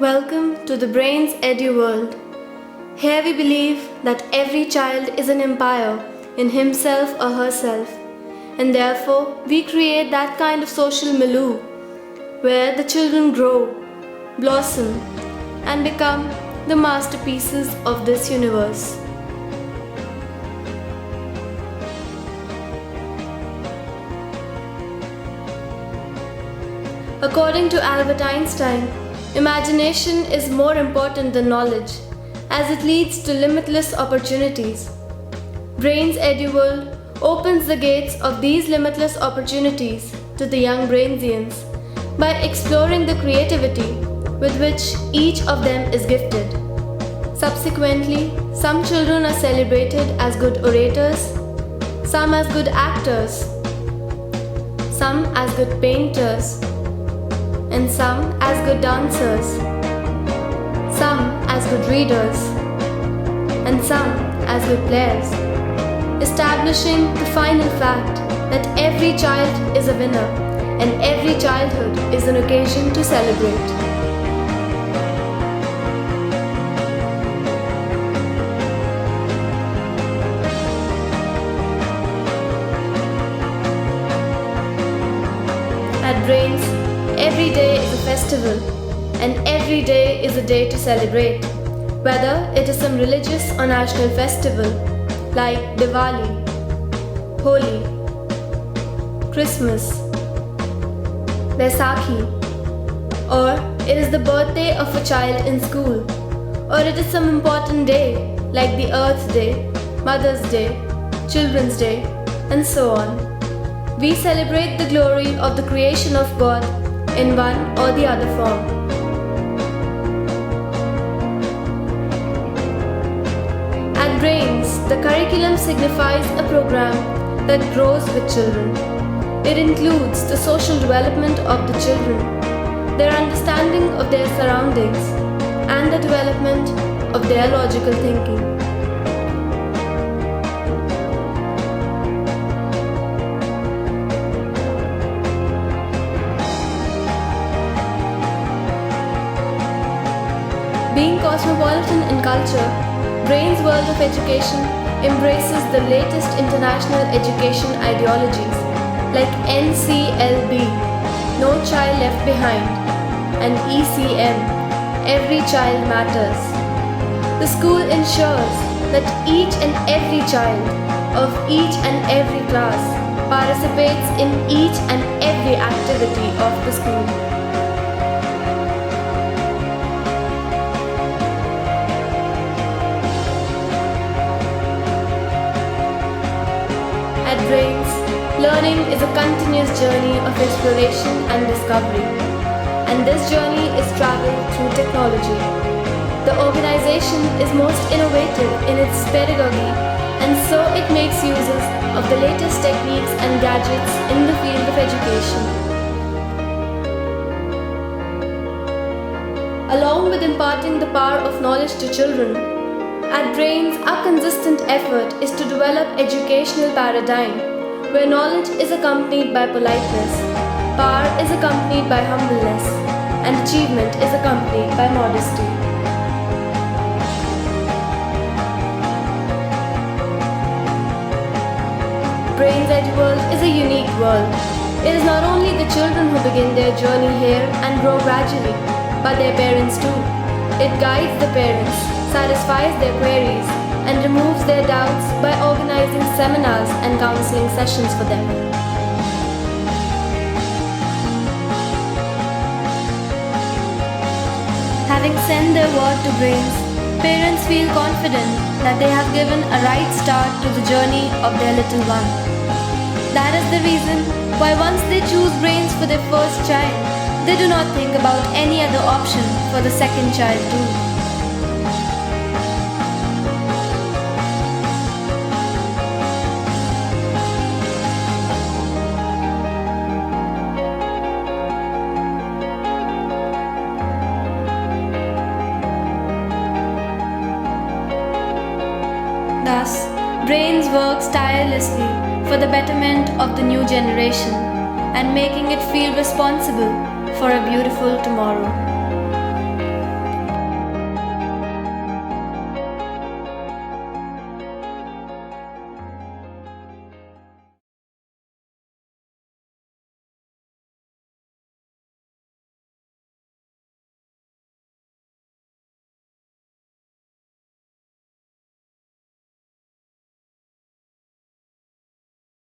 Welcome to the Brains Edu World. Here we believe that every child is an empire in himself or herself, and therefore we create that kind of social milieu where the children grow, blossom, and become the masterpieces of this universe. According to Albert Einstein, imagination is more important than knowledge, as it leads to limitless opportunities. Brains Edu World opens the gates of these limitless opportunities to the young Brainsians by exploring the creativity with which each of them is gifted. Subsequently, some children are celebrated as good orators, some as good actors, some as good painters, and some as good dancers, some as good readers, and some as good players, establishing the final fact that every child is a winner and every childhood is an occasion to celebrate. At Brains, every day is a festival, and every day is a day to celebrate, whether it is some religious or national festival like Diwali, Holi, Christmas, Baisakhi, or it is the birthday of a child in school, or it is some important day like the Earth Day, Mother's Day, Children's Day, and so on. We celebrate the glory of the creation of God in one or the other form. At Brains, the curriculum signifies a program that grows with children. It includes the social development of the children, their understanding of their surroundings, and the development of their logical thinking. Being cosmopolitan in culture, Brains' world of education embraces the latest international education ideologies like NCLB, No Child Left Behind, and ECM, Every Child Matters. The school ensures that each and every child of each and every class participates in each and every activity of the school. At Brains, learning is a continuous journey of exploration and discovery, and this journey is traveled through technology. The organization is most innovative in its pedagogy, and so it makes uses of the latest techniques and gadgets in the field of education. Along with imparting the power of knowledge to children, at Brains, our consistent effort is to develop educational paradigm where knowledge is accompanied by politeness, power is accompanied by humbleness, and achievement is accompanied by modesty. Brains Edu World is a unique world. It is not only the children who begin their journey here and grow gradually, but their parents too. It guides the parents, satisfies their queries, and removes their doubts by organizing seminars and counseling sessions for them. Having sent their word to Brains, parents feel confident that they have given a right start to the journey of their little one. That is the reason why once they choose Brains for their first child, they do not think about any other option for the second child too. Thus, Brains works tirelessly for the betterment of the new generation and making it feel responsible for a beautiful tomorrow.